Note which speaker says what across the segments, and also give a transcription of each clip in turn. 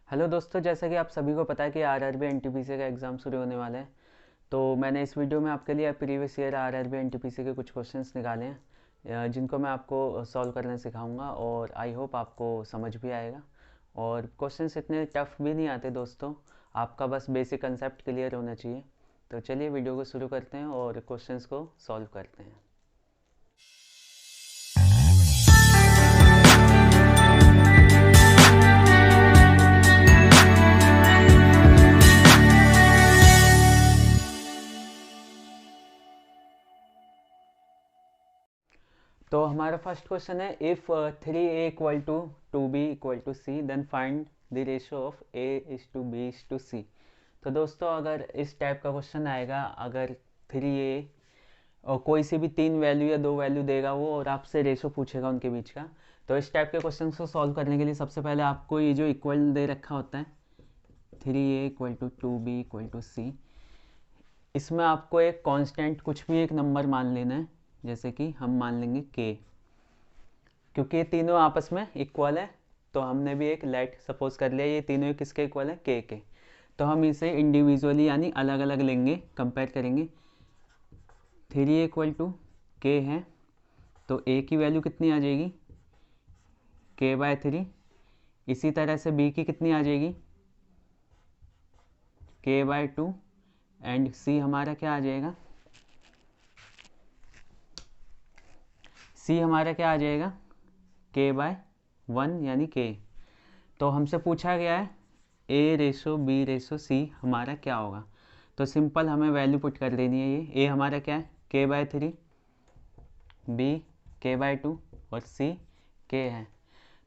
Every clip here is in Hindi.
Speaker 1: हेलो दोस्तों, जैसा कि आप सभी को पता है कि आरआरबी एनटीपीसी का एग्ज़ाम शुरू होने वाला है। तो मैंने इस वीडियो में आपके लिए प्रीवियस ईयर आरआरबी एनटीपीसी के कुछ क्वेश्चंस निकाले हैं, जिनको मैं आपको सॉल्व करना सिखाऊंगा और आई होप आपको समझ भी आएगा। और क्वेश्चंस इतने टफ भी नहीं आते दोस्तों, आपका बस बेसिक कंसेप्ट क्लियर होना चाहिए। तो चलिए वीडियो को शुरू करते हैं और क्वेश्चंस को सॉल्व करते हैं। तो हमारा फर्स्ट क्वेश्चन है, if 3a equal to 2b equal to c then find the ratio of a is to b is to c। तो दोस्तों अगर इस टाइप का क्वेश्चन आएगा, अगर 3a और कोई सी भी तीन वैल्यू या दो वैल्यू देगा वो और आपसे रेशो पूछेगा उनके बीच का, तो इस टाइप के क्वेश्चन को सॉल्व करने के लिए सबसे पहले आपको ये जो इक्वल दे रखा होता है 3a equal to 2b equal to c, इसमें आपको एक कांस्टेंट कुछ भी एक नंबर मान लेना है। जैसे कि हम मान लेंगे k, क्योंकि ये तीनों आपस में इक्वल है। तो हमने भी एक लेट सपोज कर लिया ये तीनों किसके इक्वल है, k के। तो हम इसे इंडिविजुअली यानी अलग अलग लेंगे, कंपेयर करेंगे। 3 इक्वल टू k है तो a की वैल्यू कितनी आ जाएगी, k/3। इसी तरह से b की कितनी आ जाएगी, k/2। एंड c हमारा क्या आ जाएगा, c हमारा क्या आ जाएगा, k/1 यानी k। तो हमसे पूछा गया है a/b/c हमारा क्या होगा। तो सिंपल हमें वैल्यू पुट कर देनी है। ये a हमारा क्या है, k/3, b k/2 और c k है।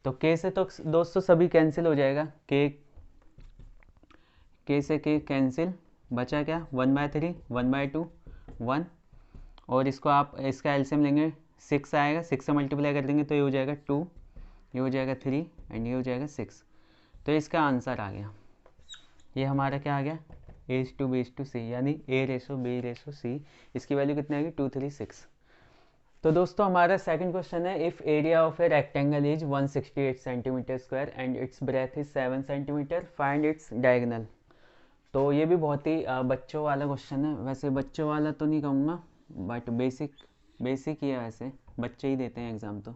Speaker 1: तो k से तो दोस्तों सभी कैंसिल हो जाएगा, k से k कैंसिल, बचा क्या 1/3 1/2 1। और इसको आप इसका एलसीएम लेंगे 6 आएगा, 6 से मल्टीप्लाई कर देंगे तो ये हो जाएगा 2, ये हो जाएगा 3 एंड ये हो जाएगा 6। तो इसका आंसर आ गया, ये हमारा क्या आ गया, a/b/c यानी a/b/c। इसकी वैल्यू कितनी आएगी 236। तो दोस्तों हमारा सेकंड क्वेश्चन है, if area of a rectangle is 168 centimetre square and it's breath is 7 centimetre, find its diagonal. तो ये भी बहुत ही बच्चों वाला क्वेश्चन है। वैसे बच्चों वाला तो नहीं कहूँगा, बट बेसिक ही है, वैसे बच्चे ही देते हैं एग्ज़ाम। तो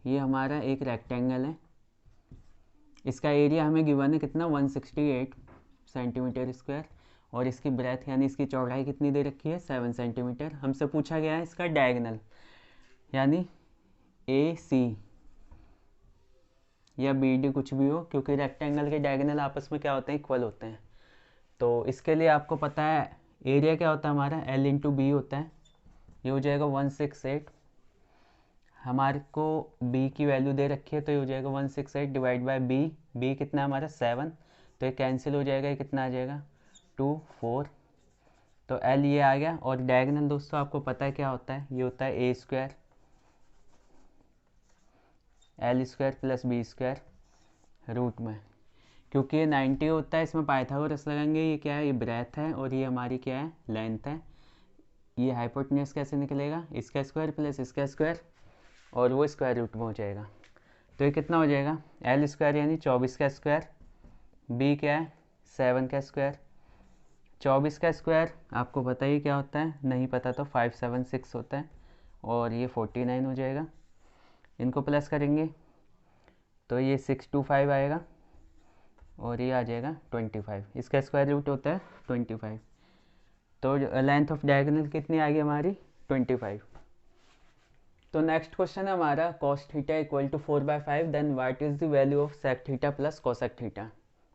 Speaker 1: ये हमारा एक रेक्टेंगल है, इसका एरिया हमें गिवन है कितना 168 सेंटीमीटर स्क्वायर और इसकी ब्रेथ यानी इसकी चौड़ाई कितनी दे रखी है 7 सेंटीमीटर। हमसे पूछा गया है इसका डायगोनल यानी AC या BD कुछ भी हो, क्योंकि रेक्टेंगल के डायगोनल आपस में क्या होते हैं, इक्वल होते हैं। तो इसके लिए आपको पता है एरिया क्या होता है हमारा, L इंटू बी होता है। ये हो जाएगा 168, हमारे को b की वैल्यू दे रखी है तो ये हो जाएगा 168 डिवाइड बाय b कितना है हमारा 7। तो ये कैंसिल हो जाएगा, ये कितना आ जाएगा 2 4। तो L ये आ गया। और डायगोनल दोस्तों आपको पता है क्या होता है, ये होता है a² L² plus b² root में। क्योंकि ये 90 होता है, इसमें पाइथागोरस लगाएंगे। ये क्या है, ये ब्रेथ है और ये हमारी क्या है, लेंथ है। ये हाइपोटेन्यूज कैसे निकलेगा, इसका स्क्वायर प्लस इसका स्क्वायर और वो स्क्वायर रूट में हो जाएगा। तो ये कितना हो जाएगा, L² यानी 24 का स्क्वायर, b क्या है 7 का स्क्वायर। 24 का स्क्वायर आपको पता ही क्या होता है, नहीं पता तो 576 होता है और ये 49 हो जाएगा। इनको प्लस करेंगे तो ये 625 आएगा और ये आ जाएगा 25। इसका स्क्वायर रूट होता है 25। तो लेंथ ऑफ डायगोनल कितनी आ गई हमारी 25। तो नेक्स्ट क्वेश्चन है हमारा, cos theta equal to 4/5 then what is the value of sec theta plus cosec theta.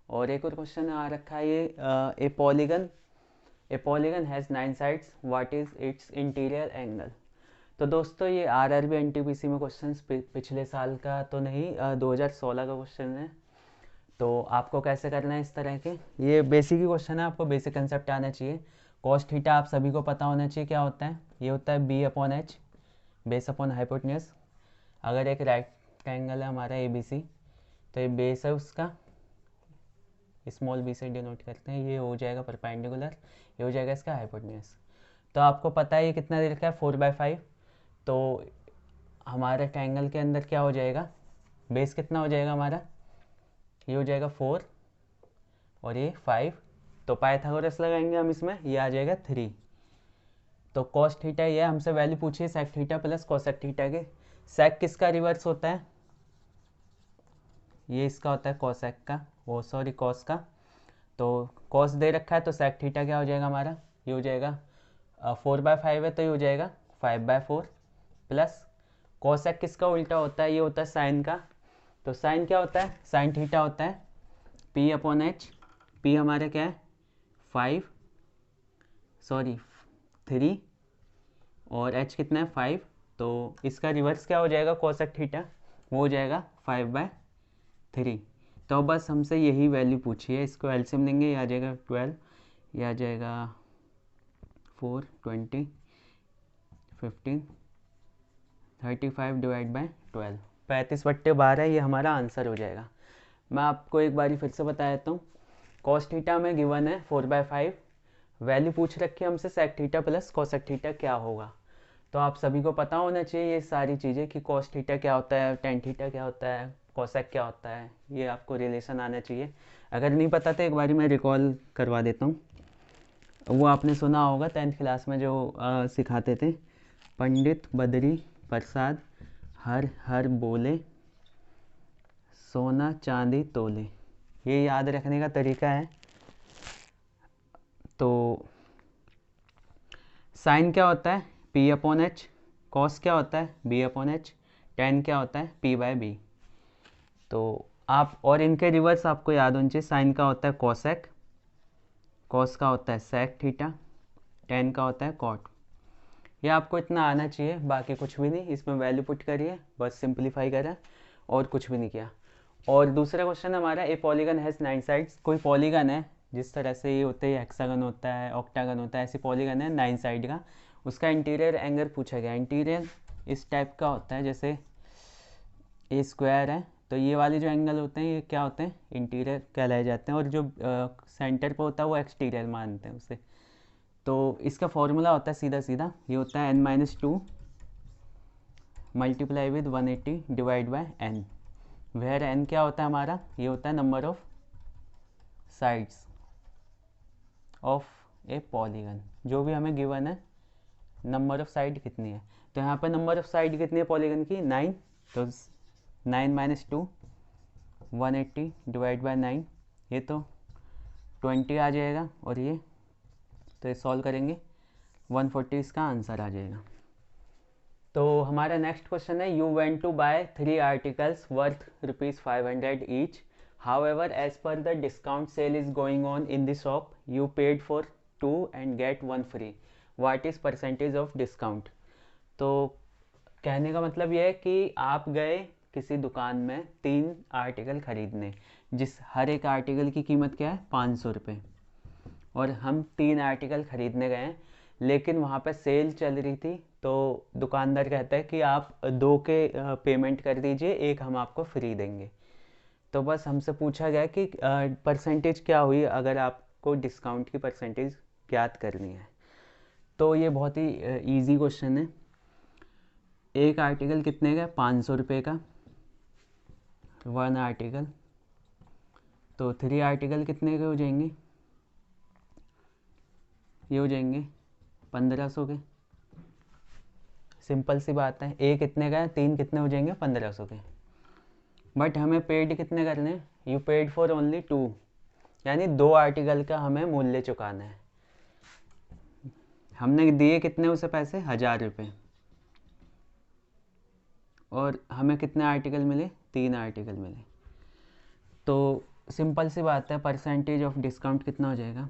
Speaker 1: और एक और क्वेश्चन आ रखा है ये, a polygon has 9 sides, what is its interior angle. तो दोस्तों ये आरआरबी एनटीपीसी में क्वेश्चन पिछले साल का तो नहीं, 2016 का क्वेश्चन है। तो आपको कैसे करना है इस तरह के, ये बेसिक ही क्वेश्चन है, आपको बेसिक कंसेप्ट आना चाहिए। cos थीटा आप सभी को पता होना चाहिए क्या होता है, ये होता है b/h बेस अपॉन हाइपोटेन्यूज। अगर एक रेक्टेंगल है हमारा ABC, तो ये बेस है उसका, स्मॉल b से डिनोट करते हैं, ये हो जाएगा परपेंडिकुलर, ये हो जाएगा इसका हाइपोटेन्यूज। तो आपको पता है ये कितना दे रखा है 4/5। तो हमारे ट्रायंगल के अंदर क्या हो जाएगा, बेस कितना हो जाएगा हमारा, ये हो जाएगा 4 और ये 5, तो पाइथागोरस लगाएंगे हम इसमें, ये आ जाएगा 3। तो कॉस थीटा ये हमसे वैल्यू पूछी है sec theta plus cosec theta के। सेक किसका रिवर्स होता है? ये इसका होता है कोसेक का, वो सॉरी कॉस का। तो कॉस दे रखा है तो सेक थीटा क्या हो जाएगा हमारा, ये हो जाएगा 4/5 है तो ये हो जाएगा 5/4 प्लस कोसेक किसका उल्टा होता है, ये होता है साइन का। तो साइन क्या होता है, साइन थीटा होता है P/H। P हमारा क्या है 3 और H कितना है 5, तो इसका रिवर्स क्या हो जाएगा कोसेक थीटा, वो हो जाएगा 5/3। तो बस हमसे यही वैल्यू पूछी है, इसको एलसीएम लेंगे, ये आ जाएगा 12, ये आ जाएगा 4 20 15 35 डिवाइड बाई 12, 35/12 ये हमारा आंसर हो जाएगा। मैं आपको एक बारी फिर से बता देता हूँ। कॉस थीटा में गिवन है 4/5, वैल्यू पूछ रखी है हमसे sec theta plus cosec theta क्या होगा। तो आप सभी को पता होना चाहिए ये सारी चीज़ें कि कॉस थीटा क्या होता है, टेन थीटा क्या होता है, कोसेक क्या होता है, ये आपको रिलेशन आना चाहिए। अगर नहीं पता तो एक बारी मैं रिकॉल करवा देता हूँ। वो आपने सुना होगा 10th क्लास में जो सिखाते थे, पंडित बद्री प्रसाद हर हर बोले सोना चांदी तोले, ये याद रखने का तरीका है। तो साइन क्या होता है P/H, कॉस क्या होता है B/H, टेन क्या होता है P/B। तो आप और इनके रिवर्स आपको याद होना चाहिए, साइन का होता है कोसेक, कॉस का होता है सेक थीटा, टेन का होता है कॉट। ये आपको इतना आना चाहिए, बाकी कुछ भी नहीं, इसमें वैल्यू पुट करिए, बस सिंप्लीफाई करें और कुछ भी नहीं किया। और दूसरा क्वेश्चन हमारा, ए पॉलीगन हैज़ 9 साइड्स, कोई पॉलीगन है जिस तरह से ये होते हैं, हेक्सागन होता है, ऑक्टागन होता है, ऐसी पॉलीगन है 9 साइड का, उसका इंटीरियर एंगल पूछा गया। इंटीरियर इस टाइप का होता है, जैसे ए स्क्वायर है तो ये वाले जो एंगल होते हैं ये क्या होते हैं, इंटीरियर कहलाए जाते हैं, और जो सेंटर पर होता है वो एक्सटीरियर मानते हैं उसे। तो इसका फॉर्मूला होता है सीधा सीधा, ये होता है n-2 multiply with 180 divide by n, where n क्या होता है हमारा, ये होता है number of sides of a polygon, जो भी हमें गिवन है नंबर ऑफ साइड कितनी है। तो यहाँ पर नंबर ऑफ साइड कितनी है पॉलीगन की 9, तो 9 - 2 180 डिवाइड बाय 9, ये तो 20 आ जाएगा, और ये तो ये सॉल्व करेंगे 140 इसका आंसर आ जाएगा। तो हमारा नेक्स्ट क्वेश्चन है, you went to buy 3 articles worth ₹500 each, however as per the discount sale is going on in the shop you paid for 2 and get 1 free, what is percentage of discount. तो कहने का मतलब ये है कि आप गए किसी दुकान में 3 आर्टिकल खरीदने, जिस हर एक आर्टिकल की कीमत क्या है 500 रुपये, और हम 3 आर्टिकल खरीदने गए हैं, लेकिन वहाँ पे सेल चल रही थी, तो दुकानदार कहता है कि आप 2 के पेमेंट कर दीजिए, एक हम आपको फ्री देंगे। तो बस हमसे पूछा गया कि परसेंटेज क्या हुई अगर आपको डिस्काउंट की परसेंटेज ज्ञात करनी है। तो ये बहुत ही ईजी क्वेश्चन है। एक आर्टिकल कितने का, 500 रुपये का 1 आर्टिकल, तो 3 आर्टिकल कितने के हो जाएंगे, ये हो जाएंगे 1500 के। सिंपल सी बात है, ए कितने का है, 3 कितने हो जाएंगे 1500 के। बट हमें पेड कितने करने हैं, यू पेड फॉर ओनली 2, यानी 2 आर्टिकल का हमें मूल्य चुकाना है। हमने दिए कितने उसे पैसे, 1000 रुपये, और हमें कितने आर्टिकल मिले, 3 आर्टिकल मिले। तो सिंपल सी बात है, परसेंटेज ऑफ डिस्काउंट कितना हो जाएगा,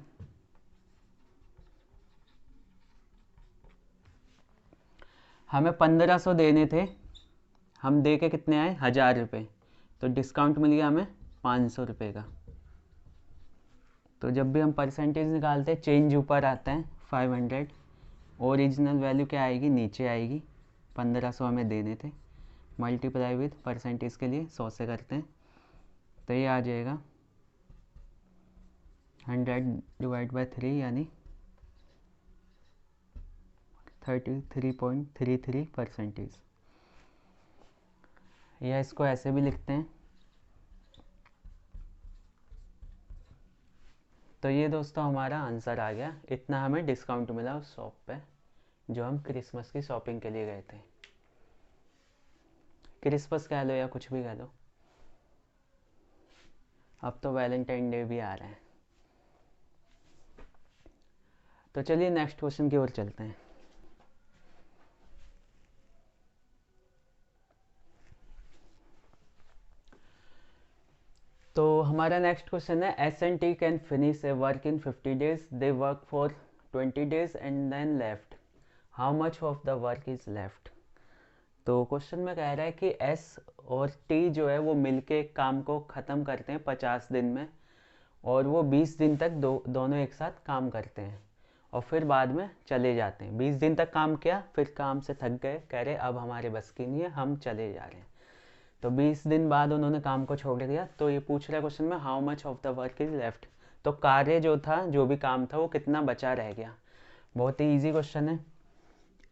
Speaker 1: हमें 1500 देने थे, हम दे के कितने आए 1000 रुपये, तो डिस्काउंट मिल गया हमें 500 रुपये का। तो जब भी हम परसेंटेज निकालते हैं चेंज ऊपर आता है 500, ओरिजिनल वैल्यू क्या आएगी नीचे आएगी, 1500 हमें देने थे, मल्टीप्लाई विद परसेंटेज के लिए 100 से करते हैं, तो ये आ जाएगा 100 डिवाइड बाय 3 यानी 33.33%। या इसको ऐसे भी लिखते हैं, तो ये दोस्तों हमारा आंसर आ गया। इतना हमें डिस्काउंट मिला उस शॉप पे जो हम क्रिसमस की शॉपिंग के लिए गए थे। क्रिसमस कह लो या कुछ भी कह लो, अब तो वैलेंटाइन डे भी आ रहा है। तो चलिए नेक्स्ट क्वेश्चन की ओर चलते हैं। तो हमारा नेक्स्ट क्वेश्चन है S&T can finish a work in 50 days, they work for 20 days and then left, how much of the work is left. तो क्वेश्चन में कह रहा है कि S और T जो है वो मिलके काम को ख़त्म करते हैं 50 दिन में, और वो 20 दिन तक दोनों एक साथ काम करते हैं और फिर बाद में चले जाते हैं। 20 दिन तक काम किया, फिर काम से थक गए, कह रहे अब हमारे बस की नहीं है, हम चले जा रहे हैं। तो 20 दिन बाद उन्होंने काम को छोड़ दिया। तो ये पूछ रहा है क्वेश्चन में how much of the work is left, तो कार्य जो था, जो भी काम था, वो कितना बचा रह गया। बहुत ही ईजी क्वेश्चन है।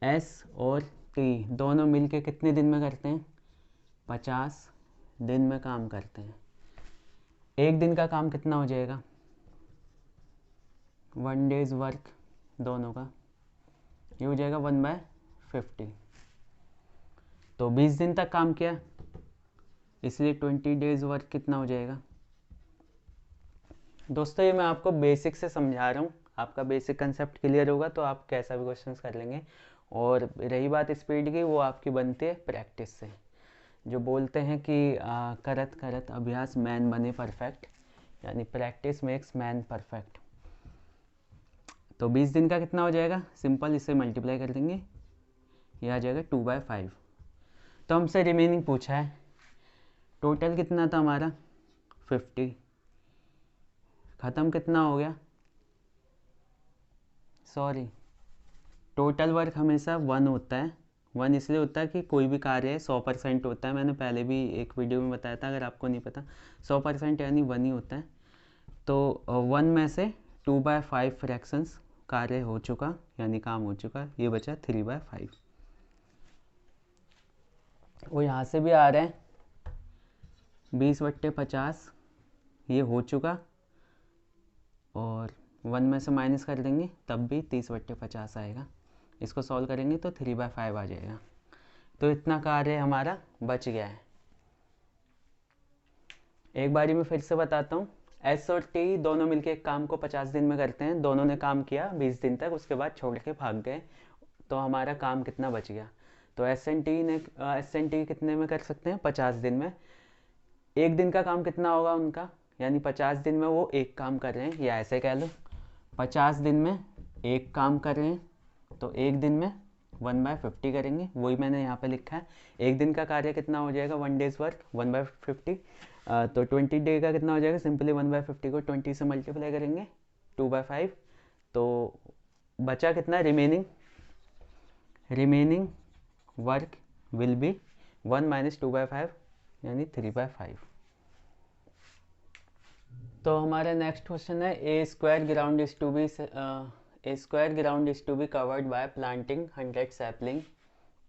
Speaker 1: एस और टी दोनों मिलके कितने दिन में करते हैं? 50 दिन में काम करते हैं। एक दिन का काम कितना हो जाएगा? 1 डेज वर्क दोनों का, ये हो जाएगा 1/50। तो 20 दिन तक काम किया, इसलिए 20 डेज वर्क कितना हो जाएगा? दोस्तों ये मैं आपको बेसिक से समझा रहा हूँ, आपका बेसिक कंसेप्ट क्लियर होगा तो आप कैसा भी क्वेश्चन कर लेंगे। और रही बात स्पीड की, वो आपकी बनती है प्रैक्टिस से। जो बोलते हैं कि करत करत अभ्यास मैन बने परफेक्ट, यानी प्रैक्टिस मेक्स मैन परफेक्ट। तो 20 दिन का कितना हो जाएगा? सिंपल, इसे मल्टीप्लाई कर देंगे, ये आ जाएगा 2/5। तो हमसे रिमेनिंग पूछा है, टोटल कितना था हमारा? 50। ख़त्म कितना हो गया? सॉरी, टोटल वर्क हमेशा 1 होता है। 1 इसलिए होता है कि कोई भी कार्य है 100% होता है। मैंने पहले भी एक वीडियो में बताया था, अगर आपको नहीं पता। 100% यानी 1 ही होता है। तो 1 में से 2/5 फ्रैक्शंस कार्य हो चुका, यानी काम हो चुका, ये बचा 3/5। वो यहाँ से भी आ रहा है 20/50, ये हो चुका, और 1 में से माइनस कर देंगे तब भी 30/50 आएगा। इसको सॉल्व करेंगे तो 3/5 आ जाएगा। तो इतना कार्य हमारा बच गया है। एक बारी मैं फिर से बताता हूँ। एस और टी दोनों मिलके एक काम को 50 दिन में करते हैं। दोनों ने काम किया 20 दिन तक, उसके बाद छोड़ के भाग गए, तो हमारा काम कितना बच गया? तो एस एंड टी कितने में कर सकते हैं? 50 दिन में। एक दिन का काम कितना होगा उनका? यानी 50 दिन में वो एक काम कर रहे हैं, या ऐसे कह लो 50 दिन में एक काम कर रहे हैं, तो एक दिन में 1/50 करेंगे। वही मैंने यहाँ पे लिखा है। एक दिन का कार्य कितना हो जाएगा? 1 डेज वर्क 1/50। तो 20 डे का कितना हो जाएगा? सिंपली 1/50 को 20 से मल्टीप्लाई करेंगे, 2/5। तो बचा कितना? रिमेनिंग वर्क विल बी 1 - 2/5, यानी 3/5। तो हमारा नेक्स्ट क्वेश्चन है, a square ground is to be covered by planting 100 sapling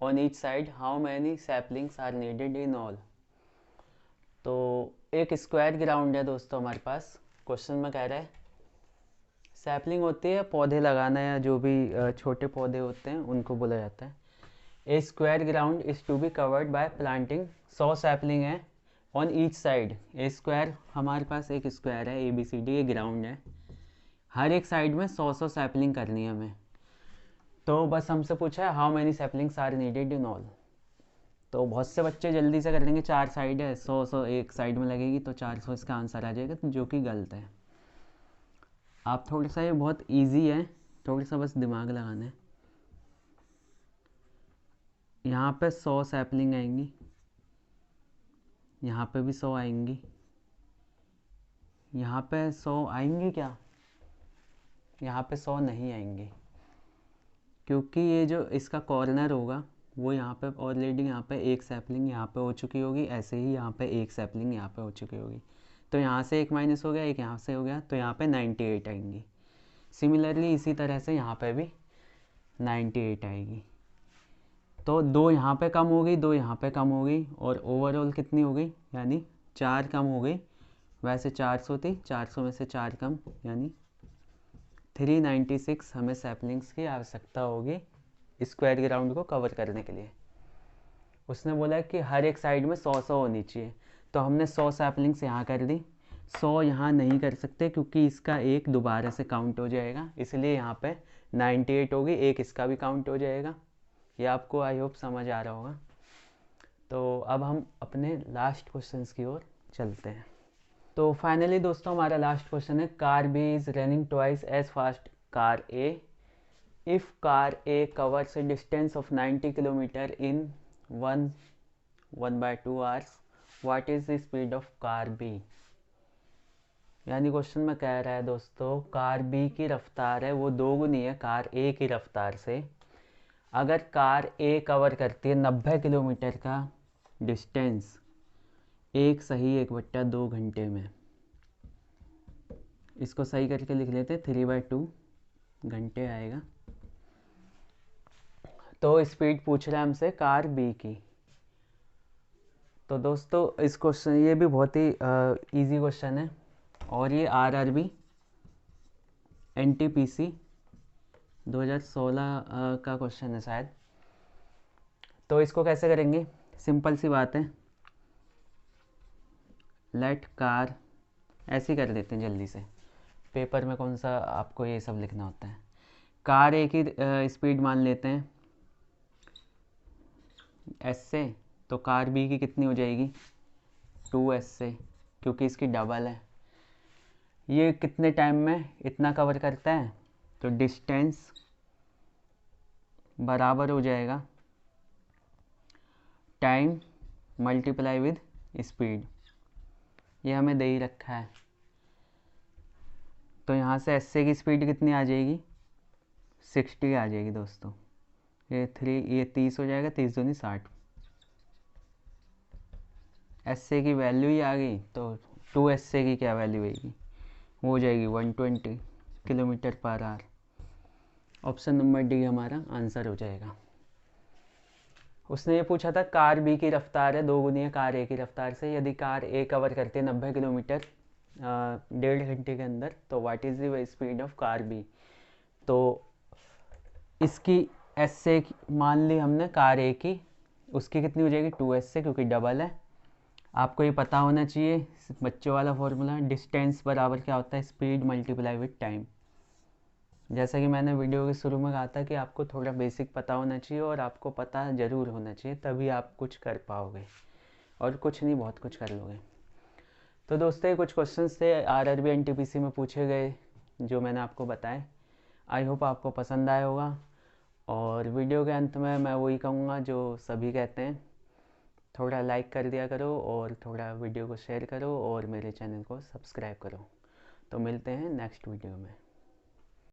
Speaker 1: on each side, how many saplings are needed in all. तो एक स्क्वायर ग्राउंड है दोस्तों हमारे पास। क्वेश्चन में कह रहा है, सैपलिंग होती है पौधे लगाना, या जो भी छोटे पौधे होते हैं उनको बोला जाता है। A square ground is to be covered by planting, 100 sapling है on each side. A square, हमारे पास एक स्क्वायर है ABCD, ये ग्राउंड है, हर एक साइड में 100 सैपलिंग करनी है हमें। तो बस हमसे पूछा है how many saplings are needed in all. तो बहुत से बच्चे जल्दी से कर लेंगे, 4 साइड है, 100 एक साइड में लगेगी, तो 400 इसका आंसर आ जाएगा, जो कि गलत है। आप थोड़ा सा, ये बहुत ईजी है, थोड़ा सा बस दिमाग लगाना है। यहाँ पे 100 सैपलिंग आएंगी, यहाँ पे भी 100 आएंगी, यहाँ पे 100 आएंगी क्या? यहाँ पे 100 नहीं आएंगी, क्योंकि ये जो इसका कॉर्नर होगा वो यहाँ पे ऑलरेडी, यहाँ पे एक सैपलिंग यहाँ पे हो चुकी होगी, ऐसे ही यहाँ पे एक सैपलिंग यहाँ पे हो चुकी होगी। तो यहाँ से एक माइनस हो गया, एक यहाँ से हो गया, तो यहाँ पे 98 आएंगी। सिमिलरली इसी तरह से यहाँ पे भी 98 आएगी। तो 2 यहाँ पे कम हो गई, 2 यहाँ पे कम हो गई, और ओवरऑल कितनी हो गई? यानी 4 कम हो गई। वैसे 400 थी, 400 में से 4 कम, यानी 396 हमें सैपलिंग्स की आवश्यकता होगी स्क्वायर ग्राउंड को कवर करने के लिए। उसने बोला कि हर एक साइड में 100-100 होनी चाहिए, तो हमने 100 सैपलिंग्स यहाँ कर दी। 100 यहाँ नहीं कर सकते क्योंकि इसका एक दोबारा से काउंट हो जाएगा, इसलिए यहाँ पे 98 होगी, एक इसका भी काउंट हो जाएगा। ये आपको आई होप समझ आ रहा होगा। तो अब हम अपने लास्ट क्वेश्चंस की ओर चलते हैं। तो फाइनली दोस्तों हमारा लास्ट क्वेश्चन है, car B is running twice as fast car A if car A covers a distance of 90 km in 1/2 hours, what is the speed of car B? यानी क्वेश्चन में कह रहा है दोस्तों, कार B की रफ्तार है वो 2 गुनी है कार A की रफ्तार से। अगर कार A कवर करती है 90 किलोमीटर का डिस्टेंस 1/2 घंटे में, इसको सही करके लिख लेते हैं, 3/2 घंटे आएगा। तो स्पीड पूछ रहा है हमसे कार बी की। तो दोस्तों इस क्वेश्चन, ये भी बहुत ही इजी क्वेश्चन है और ये आरआरबी एनटीपीसी 2016 का क्वेश्चन है शायद। तो इसको कैसे करेंगे, सिंपल सी बात है, लेट कार, ऐसे ही कर देते हैं जल्दी से, पेपर में कौन सा आपको ये सब लिखना होता है। कार ए की स्पीड मान लेते हैं एस से, तो कार बी की कितनी हो जाएगी 2s से, क्योंकि इसकी डबल है। ये कितने टाइम में इतना कवर करता है, तो डिस्टेंस बराबर हो जाएगा टाइम मल्टीप्लाई विद स्पीड, ये हमें दे ही रखा है। तो यहाँ से एस की स्पीड कितनी आ जाएगी 60 आ जाएगी दोस्तों। ये 30 हो जाएगा, 30 दूनी 60। एस की वैल्यू ही आ गई, तो 2s की क्या वैल्यू आएगी, वो हो जाएगी 120 kilometre per hour. Option number D हमारा आंसर हो जाएगा। उसने ये पूछा था कार बी की रफ्तार है 2 गुनी है कार ए की रफ्तार से, यदि कार ए कवर करती है 90 किलोमीटर 1.5 घंटे के अंदर, तो what is the speed of car B. तो इसकी एस से मान ली हमने कार ए की, उसकी कितनी हो जाएगी 2s से, क्योंकि डबल है। आपको ये पता होना चाहिए बच्चों वाला फॉर्मूला, डिस्टेंस बराबर क्या होता है स्पीड मल्टीप्लाई विद टाइम। जैसा कि मैंने वीडियो के शुरू में कहा था कि आपको थोड़ा बेसिक पता होना चाहिए और आपको पता ज़रूर होना चाहिए, तभी आप कुछ कर पाओगे, और कुछ नहीं बहुत कुछ कर लोगे। तो दोस्तों ये कुछ क्वेश्चंस थे आरआरबी एनटीपीसी में पूछे गए जो मैंने आपको बताए। आई होप आपको पसंद आया होगा। और वीडियो के अंत में मैं वही कहूँगा जो सभी कहते हैं, थोड़ा लाइक कर दिया करो और थोड़ा वीडियो को शेयर करो और मेरे चैनल को सब्सक्राइब करो। तो मिलते हैं नेक्स्ट वीडियो में।